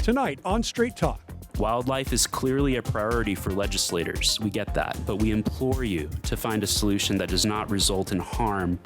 tonight on Straight Talk. Wildlife is clearly a priority for legislators. We get that, but we implore you to find a solution that does not result in harm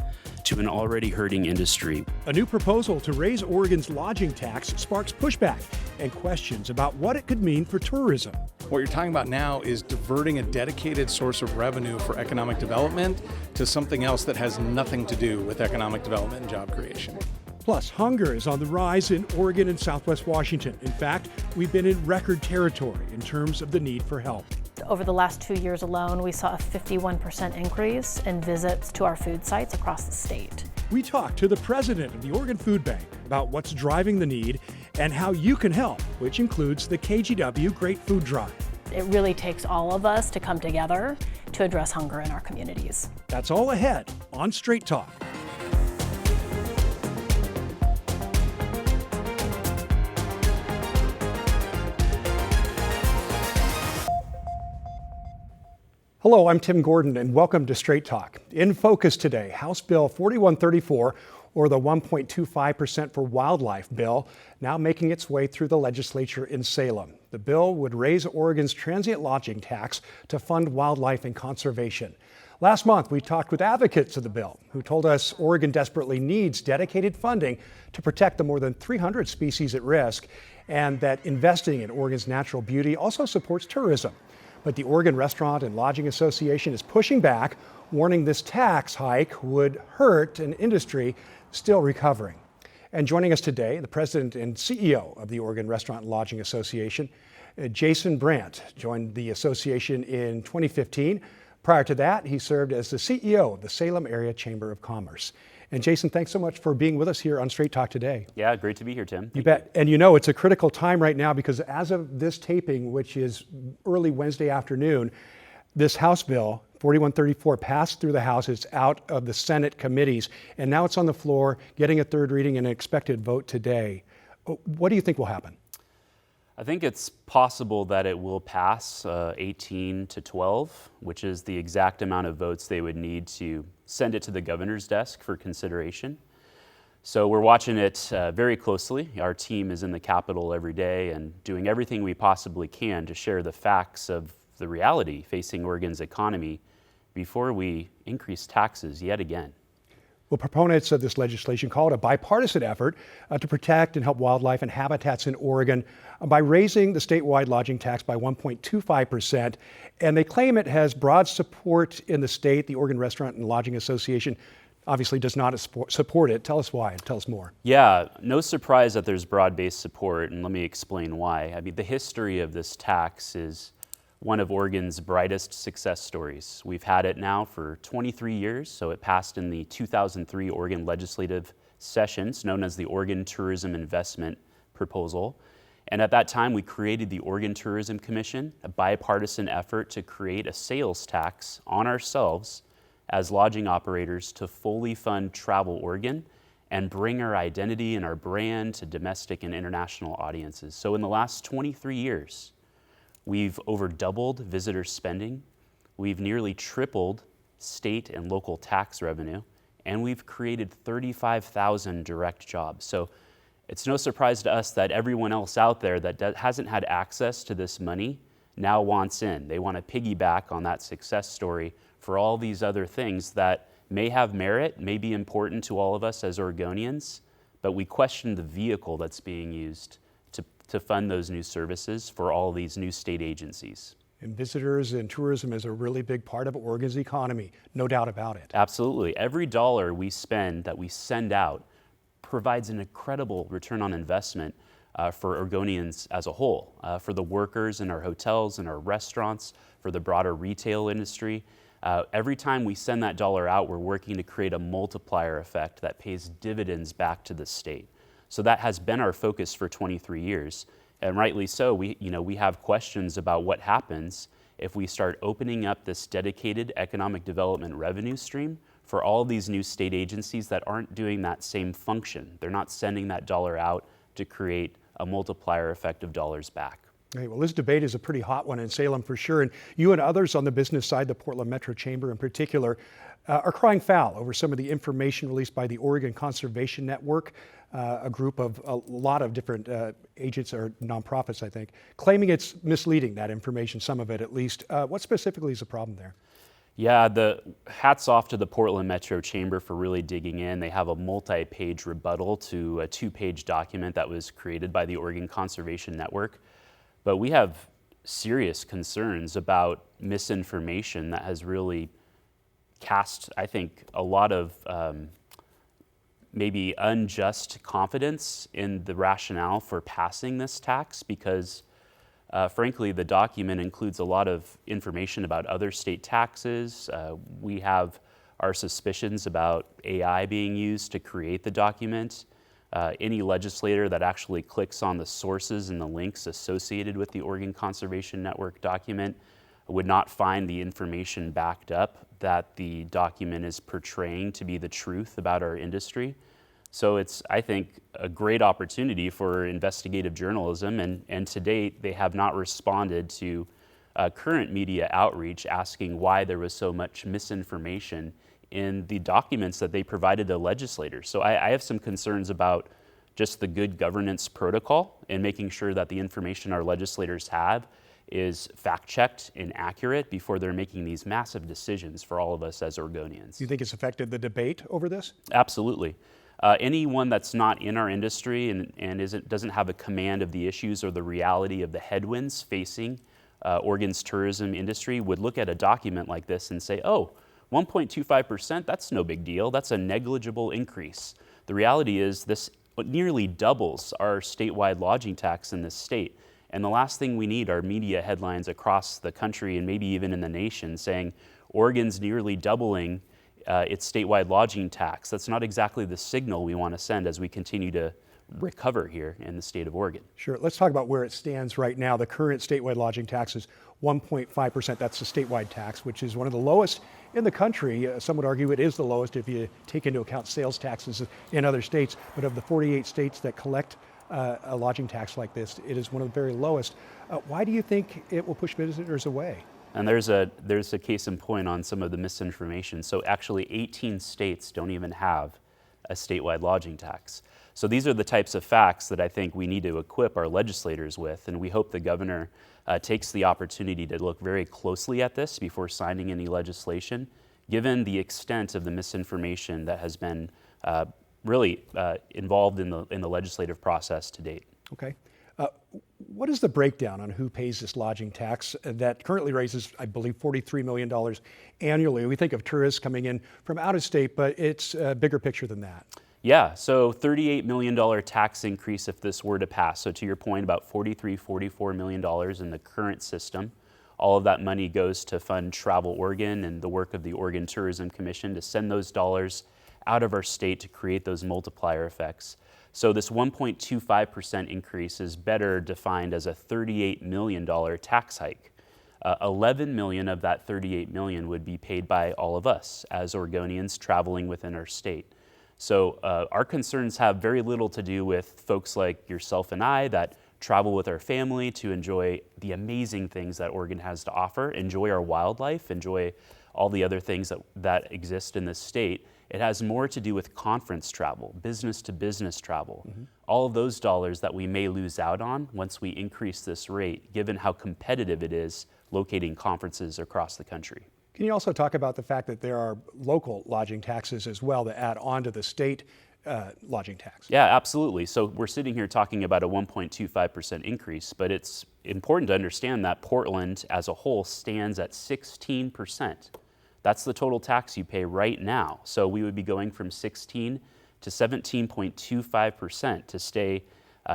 to an already hurting industry. A new proposal to raise Oregon's lodging tax sparks pushback and questions about what it could mean for tourism. What you're talking about now is diverting a dedicated source of revenue for economic development to something else that has nothing to do with economic development and job creation. Plus, hunger is on the rise in Oregon and Southwest Washington. In fact, we've been in record territory in terms of the need for help. Over the last 2 years alone, we saw a 51% increase in visits to our food sites across the state. We talked to the president of the Oregon Food Bank about what's driving the need and how you can help, which includes the KGW Great Food Drive. It really takes all of us to come together to address hunger in our communities. That's all ahead on Straight Talk. Hello, I'm Tim Gordon, and welcome to Straight Talk. In focus today, House Bill 4134, or the 1.25% for wildlife bill, now making its way through the legislature in Salem. The bill would raise Oregon's transient lodging tax to fund wildlife and conservation. Last month, we talked with advocates of the bill who told us Oregon desperately needs dedicated funding to protect the more than 300 species at risk, and that investing in Oregon's natural beauty also supports tourism. But the Oregon Restaurant and Lodging Association is pushing back, warning this tax hike would hurt an industry still recovering. And joining us today, the president and CEO of the Oregon Restaurant and Lodging Association, Jason Brandt, joined the association in 2015. Prior to that, he served as the CEO of the Salem Area Chamber of Commerce. And Jason, thanks so much for being with us here on Straight Talk today. Yeah, great to be here, Tim. You bet. And you know, it's a critical time right now because as of this taping, which is early Wednesday afternoon, this House bill, 4134, passed through the House. It's out of the Senate committees, and now it's on the floor, getting a third reading and an expected vote today. What do you think will happen? I think it's possible that it will pass 18 to 12, which is the exact amount of votes they would need to send it to the governor's desk for consideration. So we're watching it very closely. Our team is in the Capitol every day and doing everything we possibly can to share the facts of the reality facing Oregon's economy before we increase taxes yet again. Well, proponents of this legislation call it a bipartisan effort to protect and help wildlife and habitats in Oregon by raising the statewide lodging tax by 1.25%. And they claim it has broad support in the state. The Oregon Restaurant and Lodging Association obviously does not support it. Tell us why. Tell us more. Yeah, no surprise that there's broad-based support, and let me explain why. I mean, the history of this tax is one of Oregon's brightest success stories. We've had it now for 23 years, so it passed in the 2003 Oregon legislative sessions, known as the Oregon Tourism Investment Proposal. And at that time, we created the Oregon Tourism Commission, a bipartisan effort to create a sales tax on ourselves as lodging operators to fully fund Travel Oregon and bring our identity and our brand to domestic and international audiences. So in the last 23 years, we've over doubled visitor spending, we've nearly tripled state and local tax revenue, and we've created 35,000 direct jobs. So it's no surprise to us that everyone else out there that hasn't had access to this money now wants in. They want to piggyback on that success story for all these other things that may have merit, may be important to all of us as Oregonians, but we question the vehicle that's being used to fund those new services for all these new state agencies. And visitors and tourism is a really big part of Oregon's economy, no doubt about it. Absolutely. Every dollar we spend that we send out provides an incredible return on investment for Oregonians as a whole, for the workers in our hotels and our restaurants, for the broader retail industry. Every time we send that dollar out, we're working to create a multiplier effect that pays dividends back to the state. So that has been our focus for 23 years. And rightly so, we have questions about what happens if we start opening up this dedicated economic development revenue stream for all these new state agencies that aren't doing that same function. They're not sending that dollar out to create a multiplier effect of dollars back. Hey, well, this debate is a pretty hot one in Salem for sure. And you and others on the business side, the Portland Metro Chamber in particular, are crying foul over some of the information released by the Oregon Conservation Network, a group of a lot of different agents or nonprofits, I think, claiming it's misleading, that information, some of it at least. What specifically is the problem there? Yeah, the hats off to the Portland Metro Chamber for really digging in. They have a multi-page rebuttal to a 2-page document that was created by the Oregon Conservation Network. But we have serious concerns about misinformation that has really cast, I think, a lot of maybe unjust confidence in the rationale for passing this tax, because frankly, the document includes a lot of information about other state taxes. We have our suspicions about AI being used to create the document. Any legislator that actually clicks on the sources and the links associated with the Oregon Conservation Network document would not find the information backed up that the document is portraying to be the truth about our industry. So it's, I think, a great opportunity for investigative journalism, and to date, they have not responded to current media outreach asking why there was so much misinformation in the documents that they provided to legislators. So I have some concerns about just the good governance protocol and making sure that the information our legislators have is fact-checked and accurate before they're making these massive decisions for all of us as Oregonians. Do you think it's affected the debate over this? Absolutely. Anyone that's not in our industry and doesn't have a command of the issues or the reality of the headwinds facing Oregon's tourism industry would look at a document like this and say, oh, 1.25%, that's no big deal. That's a negligible increase. The reality is this nearly doubles our statewide lodging tax in this state. And the last thing we need are media headlines across the country and maybe even in the nation saying Oregon's nearly doubling its statewide lodging tax. That's not exactly the signal we want to send as we continue to recover here in the state of Oregon. Sure. Let's talk about where it stands right now. The current statewide lodging tax is 1.5%. That's the statewide tax, which is one of the lowest in the country. Some would argue it is the lowest if you take into account sales taxes in other states. But of the 48 states that collect a lodging tax like this, it is one of the very lowest. Why do you think it will push visitors away? And there's a case in point on some of the misinformation. So actually 18 states don't even have a statewide lodging tax. So these are the types of facts that I think we need to equip our legislators with, and we hope the governor takes the opportunity to look very closely at this before signing any legislation, given the extent of the misinformation that has been really involved in the legislative process to date. Okay. What is the breakdown on who pays this lodging tax that currently raises, I believe, $43 million annually? We think of tourists coming in from out of state, but it's a bigger picture than that. Yeah, so $38 million tax increase if this were to pass. So to your point, about $44 million in the current system. All of that money goes to fund Travel Oregon and the work of the Oregon Tourism Commission to send those dollars out of our state to create those multiplier effects. So this 1.25% increase is better defined as a $38 million tax hike. 11 million of that 38 million would be paid by all of us as Oregonians traveling within our state. So our concerns have very little to do with folks like yourself and I that travel with our family to enjoy the amazing things that Oregon has to offer, enjoy our wildlife, enjoy all the other things that exist in this state. It has more to do with conference travel, business to business travel. Mm-hmm. All of those dollars that we may lose out on once we increase this rate, given how competitive it is locating conferences across the country. Can you also talk about the fact that there are local lodging taxes as well that add on to the state lodging tax? Yeah, absolutely. So we're sitting here talking about a 1.25% increase, but it's important to understand that Portland as a whole stands at 16%. That's the total tax you pay right now. So we would be going from 16 to 17.25% to stay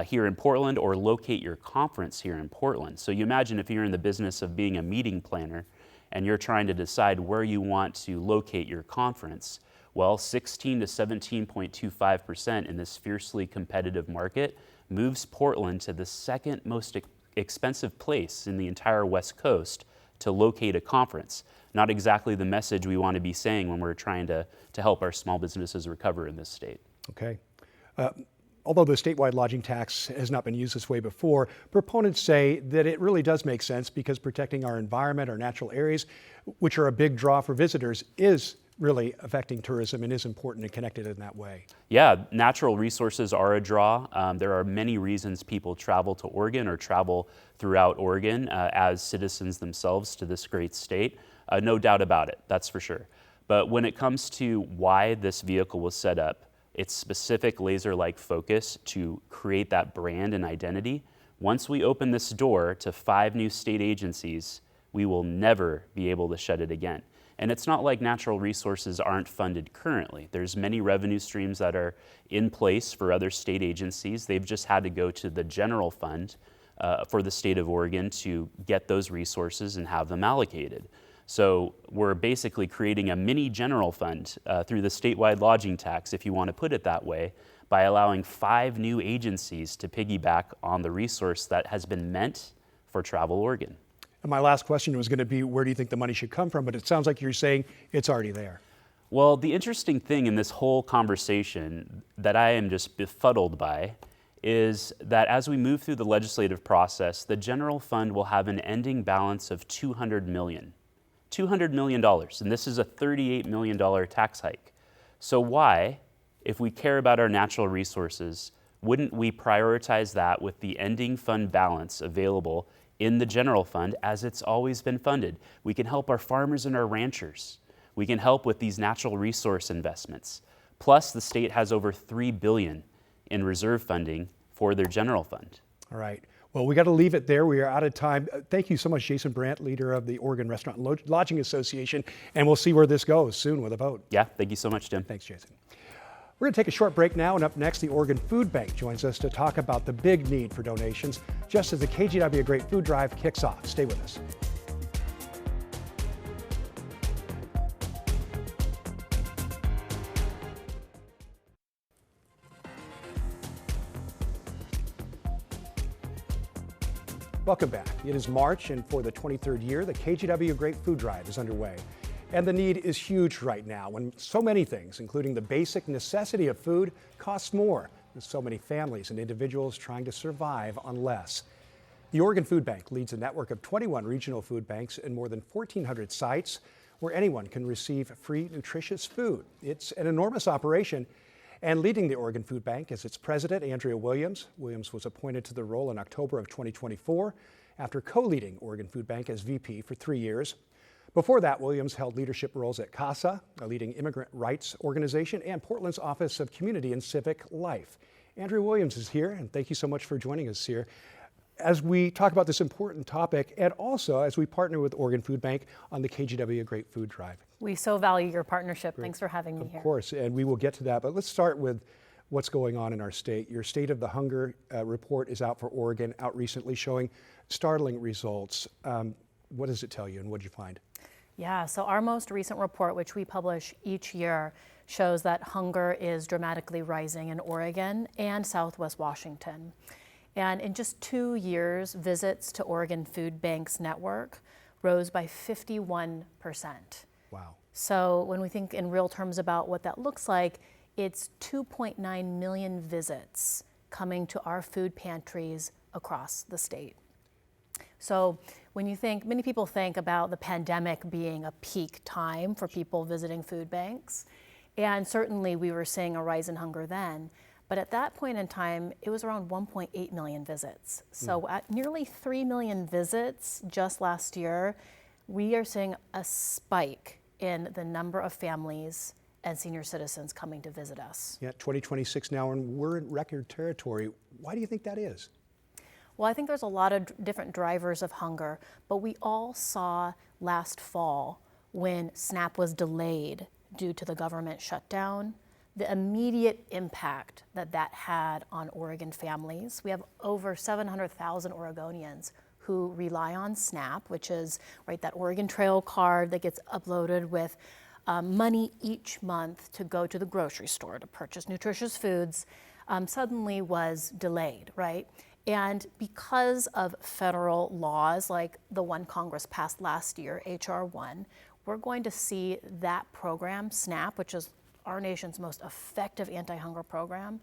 here in Portland or locate your conference here in Portland. So you imagine if you're in the business of being a meeting planner and you're trying to decide where you want to locate your conference, well, 16 to 17.25% in this fiercely competitive market moves Portland to the second most expensive place in the entire West Coast to locate a conference. Not exactly the message we want to be saying when we're trying to help our small businesses recover in this state. Okay. Although the statewide lodging tax has not been used this way before, proponents say that it really does make sense because protecting our environment, our natural areas, which are a big draw for visitors, is really affecting tourism and is important and connected in that way. Yeah, natural resources are a draw. There are many reasons people travel to Oregon or travel throughout Oregon as citizens themselves to this great state. No doubt about it, that's for sure. But when it comes to why this vehicle was set up, its specific laser-like focus to create that brand and identity, once we open this door to 5 new state agencies, we will never be able to shut it again. And it's not like natural resources aren't funded currently. There's many revenue streams that are in place for other state agencies. They've just had to go to the general fund for the state of Oregon to get those resources and have them allocated. So we're basically creating a mini general fund through the statewide lodging tax, if you want to put it that way, by allowing 5 new agencies to piggyback on the resource that has been meant for Travel Oregon. And my last question was going to be, where do you think the money should come from? But it sounds like you're saying it's already there. Well, the interesting thing in this whole conversation that I am just befuddled by is that as we move through the legislative process, the general fund will have an ending balance of $200 million. $200 million, and this is a $38 million tax hike. So why, if we care about our natural resources, wouldn't we prioritize that with the ending fund balance available in the general fund as it's always been funded? We can help our farmers and our ranchers. We can help with these natural resource investments. Plus, the state has over $3 billion in reserve funding for their general fund. All right. Well, we got to leave it there. We are out of time. Thank you so much, Jason Brandt, leader of the Oregon Restaurant and Lodging Association. And we'll see where this goes soon with a vote. Yeah, thank you so much, Tim. Thanks, Jason. We're going to take a short break now, and up next, the Oregon Food Bank joins us to talk about the big need for donations just as the KGW Great Food Drive kicks off. Stay with us. Welcome back. It is March, and for the 23rd year, the KGW Great Food Drive is underway. And the need is huge right now when so many things, including the basic necessity of food, cost more, with so many families and individuals trying to survive on less. The Oregon Food Bank leads a network of 21 regional food banks in more than 1,400 sites where anyone can receive free, nutritious food. It's an enormous operation. And leading the Oregon Food Bank is its president, Andrea Williams. Williams was appointed to the role in October of 2024 after co-leading Oregon Food Bank as VP for 3 years. Before that, Williams held leadership roles at CASA, a leading immigrant rights organization, and Portland's Office of Community and Civic Life. Andrea Williams is here, and thank you so much for joining us here as we talk about this important topic, and also as we partner with Oregon Food Bank on the KGW Great Food Drive. We so value your partnership. Great. Thanks for having me here. Of course, and we will get to that, but let's start with what's going on in our state. Your State of the Hunger report is out for Oregon, out recently, showing startling results. What does it tell you, and what did you find? Yeah, so our most recent report, which we publish each year, shows that hunger is dramatically rising in Oregon and Southwest Washington. And in just 2 years, visits to Oregon Food Bank's network rose by 51%. Wow. So when we think in real terms about what that looks like, it's 2.9 million visits coming to our food pantries across the state. So when you think, many people think about the pandemic being a peak time for people visiting food banks, and certainly we were seeing a rise in hunger then. But at that point in time, it was around 1.8 million visits. So at nearly 3 million visits just last year, we are seeing a spike in the number of families and senior citizens coming to visit us. Yeah, 2026 now, and we're in record territory. Why do you think that is? Well, I think there's a lot of different drivers of hunger, but we all saw last fall when SNAP was delayed due to the government shutdown, the immediate impact that that had on Oregon families. We have over 700,000 Oregonians who rely on SNAP, which is that Oregon Trail card that gets uploaded with money each month to go to the grocery store to purchase nutritious foods, suddenly was delayed, right? And because of federal laws like the one Congress passed last year, H.R. 1, we're going to see that program, SNAP, which is our nation's most effective anti-hunger program,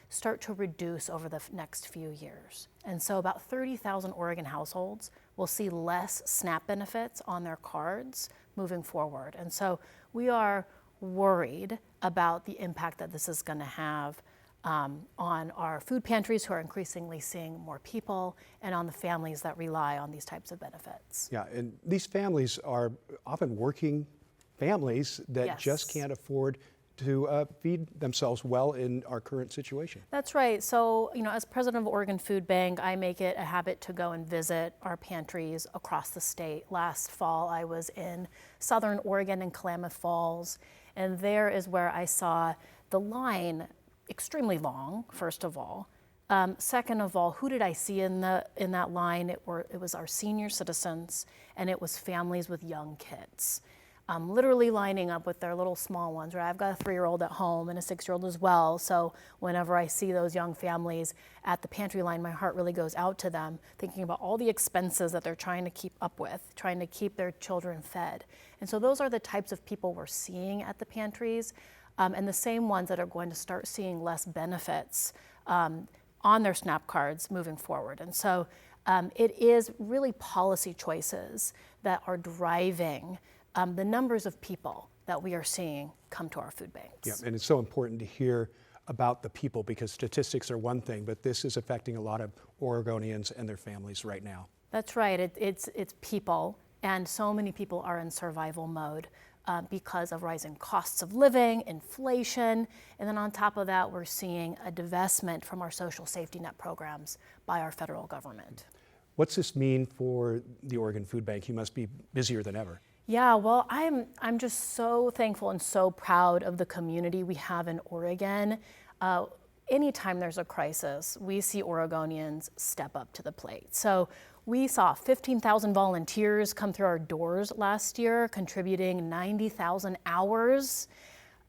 start to reduce over the next few years. And so about 30,000 Oregon households will see less SNAP benefits on their cards moving forward. And so we are worried about the impact that this is going to have on our food pantries, who are increasingly seeing more people, and on the families that rely on these types of benefits. Yeah, and these families are often working families that Yes. just can't afford to feed themselves well in our current situation. That's right. So, as president of Oregon Food Bank, I make it a habit to go and visit our pantries across the state. Last fall, I was in Southern Oregon in Klamath Falls, and there is where I saw the line extremely long, first of all. Second of all, who did I see in that line? It was our senior citizens, and it was families with young kids. Literally lining up with their little small ones, right? I've got a 3-year-old at home and a 6-year-old as well. So whenever I see those young families at the pantry line, my heart really goes out to them, thinking about all the expenses that they're trying to keep up with, trying to keep their children fed. And so those are the types of people we're seeing at the pantries, and the same ones that are going to start seeing less benefits on their SNAP cards moving forward. And so it is really policy choices that are driving the numbers of people that we are seeing come to our food banks. Yeah, and it's so important to hear about the people, because statistics are one thing, but this is affecting a lot of Oregonians and their families right now. That's right. It's people, and so many people are in survival mode because of rising costs of living, inflation, and then on top of that, we're seeing a divestment from our social safety net programs by our federal government. What's this mean for the Oregon Food Bank? You must be busier than ever. Yeah, well, I'm just so thankful and so proud of the community we have in Oregon. Anytime there's a crisis, we see Oregonians step up to the plate. So we saw 15,000 volunteers come through our doors last year, contributing 90,000 hours.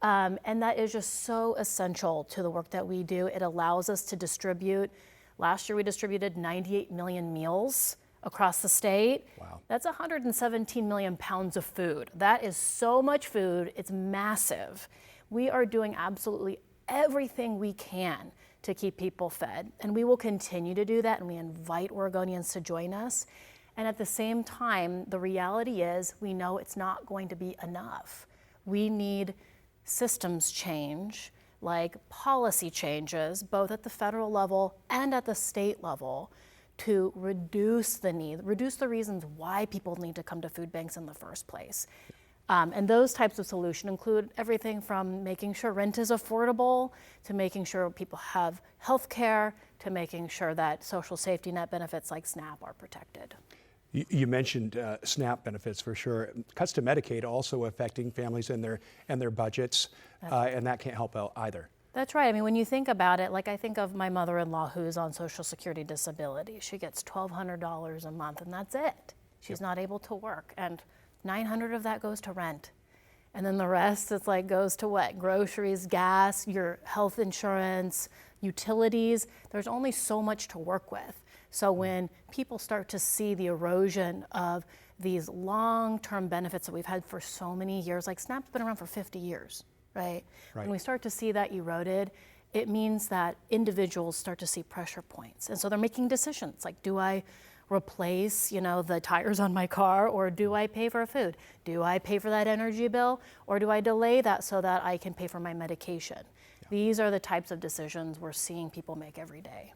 And that is just so essential to the work that we do. It allows us to distribute. Last year, we distributed 98 million meals across the state. Wow. That's 117 million pounds of food. That is so much food. It's massive. We are doing absolutely everything we can to keep people fed, and we will continue to do that, and we invite Oregonians to join us. And at the same time, the reality is we know it's not going to be enough. We need systems change, like policy changes, both at the federal level and at the state level, to reduce the reasons why people need to come to food banks in the first place. And those types of solutions include everything from making sure rent is affordable, to making sure people have health care, to making sure that social safety net benefits like SNAP are protected. You mentioned SNAP benefits for sure. Cuts to Medicaid also affecting families and their budgets, and that can't help out either. That's right. I mean, when you think about it, like I think of my mother-in-law who's on Social Security disability. She gets $1,200 a month, and that's it. She's not able to work, and $900 of that goes to rent. And then the rest is like goes to what? Groceries, gas, your health insurance, utilities. There's only so much to work with. So when people start to see the erosion of these long-term benefits that we've had for so many years, like SNAP's been around for 50 years, right? When we start to see that eroded, it means that individuals start to see pressure points. And so they're making decisions like, do I replace, the tires on my car, or do I pay for food? Do I pay for that energy bill, or do I delay that so that I can pay for my medication? Yeah. These are the types of decisions we're seeing people make every day.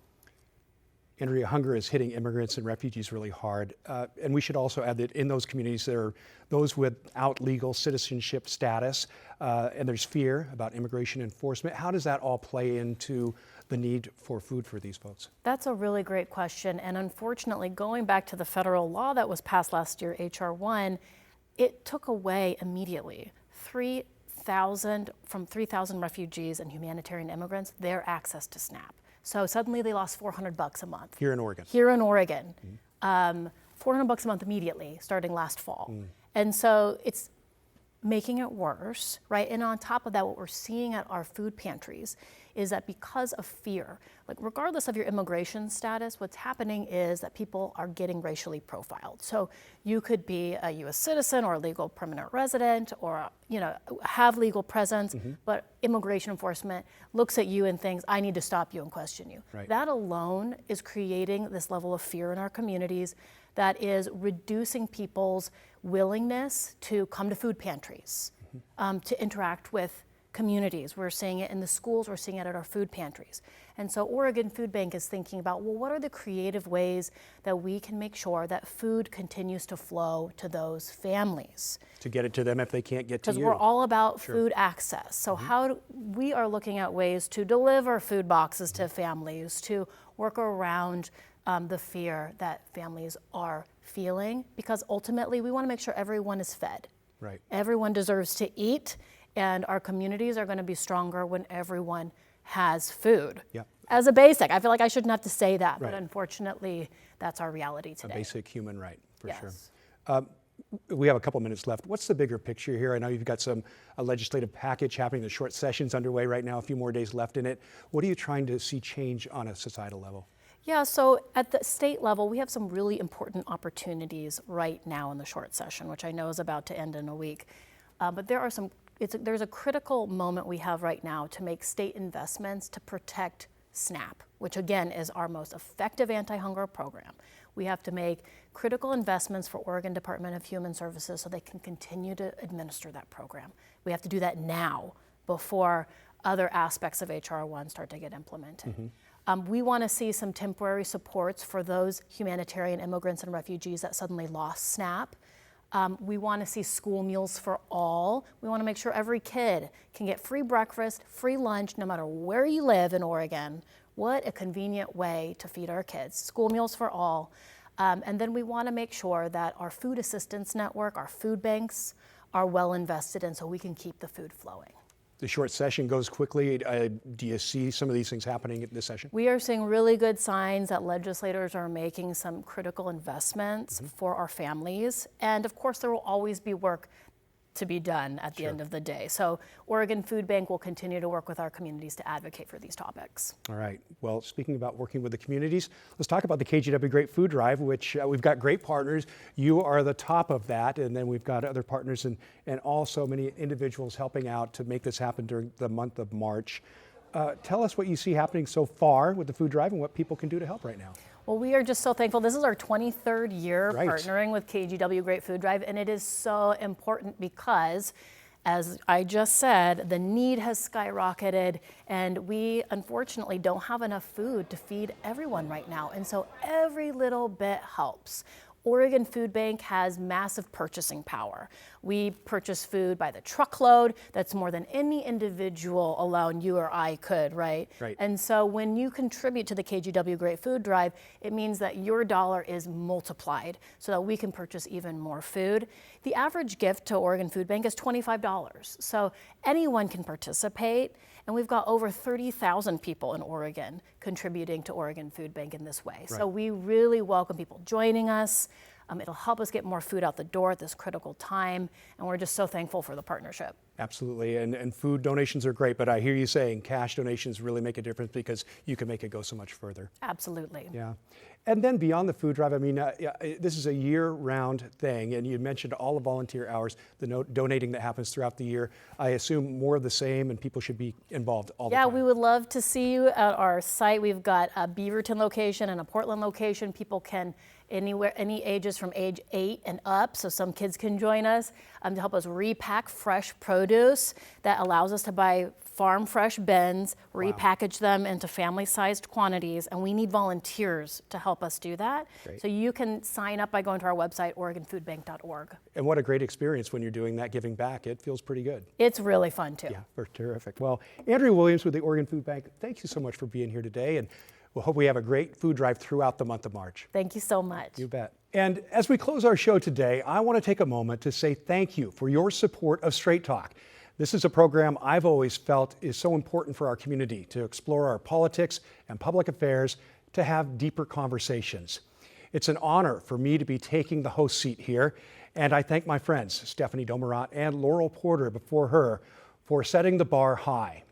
Andrea, hunger is hitting immigrants and refugees really hard. And we should also add that in those communities, there are those without legal citizenship status, and there's fear about immigration enforcement. How does that all play into the need for food for these folks? That's a really great question. And unfortunately, going back to the federal law that was passed last year, H.R. 1, it took away immediately 3,000 refugees and humanitarian immigrants, their access to SNAP. So suddenly they lost $400 a month. Here in Oregon. $400 a month immediately, starting last fall. And so it's making it worse, right? And on top of that, what we're seeing at our food pantries is that because of fear, like regardless of your immigration status, what's happening is that people are getting racially profiled. So you could be a U.S. citizen or a legal permanent resident, or have legal presence, but immigration enforcement looks at you and thinks, I need to stop you and question you. Right. That alone is creating this level of fear in our communities that is reducing people's willingness to come to food pantries. to interact with communities. We're seeing it in the schools, we're seeing it at our food pantries. And so Oregon Food Bank is thinking about, well, what are the creative ways that we can make sure that food continues to flow to those families? To get it to them if they can't get to you. Because we're all about food access. So we are looking at ways to deliver food boxes to families, to work around the fear that families are feeling, because ultimately we want to make sure everyone is fed. Right. Everyone deserves to eat, and our communities are going to be stronger when everyone has food. Yep. As a basic, I feel like I shouldn't have to say that, Right. but unfortunately, that's our reality today. A basic human right, for sure. Yes. We have a couple minutes left. What's the bigger picture here? I know you've got a legislative package happening. The short session's underway right now, a few more days left in it. What are you trying to see change on a societal level? Yeah, so at the state level, we have some really important opportunities right now in the short session, which I know is about to end in a week. But there's a critical moment we have right now to make state investments to protect SNAP, which again is our most effective anti-hunger program. We have to make critical investments for Oregon Department of Human Services so they can continue to administer that program. We have to do that now before other aspects of HR 1 start to get implemented. We want to see some temporary supports for those humanitarian immigrants and refugees that suddenly lost SNAP. We want to see school meals for all. We want to make sure every kid can get free breakfast, free lunch, no matter where you live in Oregon. What a convenient way to feed our kids. School meals for all. And then we want to make sure that our food assistance network, our food banks, are well invested in so we can keep the food flowing. The short session goes quickly. Do you see some of these things happening in this session? We are seeing really good signs that legislators are making some critical investments for our families. And of course, there will always be work to be done at the end of the day. So Oregon Food Bank will continue to work with our communities to advocate for these topics. All right. Well, speaking about working with the communities, let's talk about the KGW Great Food Drive, which we've got great partners. You are the top of that, and then we've got other partners and also many individuals helping out to make this happen during the month of March. Tell us what you see happening so far with the food drive and what people can do to help right now. Well, we are just so thankful. This is our 23rd year Right. partnering with KGW Great Food Drive, and it is so important because, as I just said, the need has skyrocketed, and we unfortunately don't have enough food to feed everyone right now, and so every little bit helps. Oregon Food Bank has massive purchasing power. We purchase food by the truckload. That's more than any individual alone, you or I could, right? Right. And so when you contribute to the KGW Great Food Drive, it means that your dollar is multiplied so that we can purchase even more food. The average gift to Oregon Food Bank is $25. So anyone can participate. And we've got over 30,000 people in Oregon contributing to Oregon Food Bank in this way. So we really welcome people joining us. It'll help us get more food out the door at this critical time. And we're just so thankful for the partnership. Absolutely. And food donations are great, but I hear you saying cash donations really make a difference because you can make it go so much further. Absolutely. Yeah. And then beyond the food drive, I mean, this is a year-round thing, and you mentioned all the volunteer hours, the donating that happens throughout the year. I assume more of the same, and people should be involved all the time. Yeah, we would love to see you at our site. We've got a Beaverton location and a Portland location. People can anywhere, any ages from age 8 and up, so some kids can join us to help us repack fresh produce that allows us to buy farm fresh bins, repackage them into family-sized quantities, and we need volunteers to help us do that. Great. So you can sign up by going to our website, OregonFoodBank.org. And what a great experience when you're doing that, giving back. It feels pretty good. It's really fun too. Yeah, terrific. Well, Andrea Williams with the Oregon Food Bank, thank you so much for being here today, and we'll hope we have a great food drive throughout the month of March. Thank you so much. You bet. And as we close our show today, I want to take a moment to say thank you for your support of Straight Talk. This is a program I've always felt is so important for our community to explore our politics and public affairs, to have deeper conversations. It's an honor for me to be taking the host seat here, and I thank my friends Stephanie Domerat and Laurel Porter before her for setting the bar high.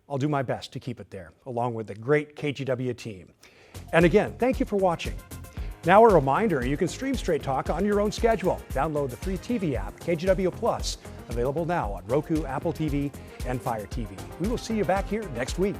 I'll do my best to keep it there, along with the great KGW team. And again, thank you for watching. Now a reminder, you can stream Straight Talk on your own schedule. Download the free TV app, KGW Plus, available now on Roku, Apple TV, and Fire TV. We will see you back here next week.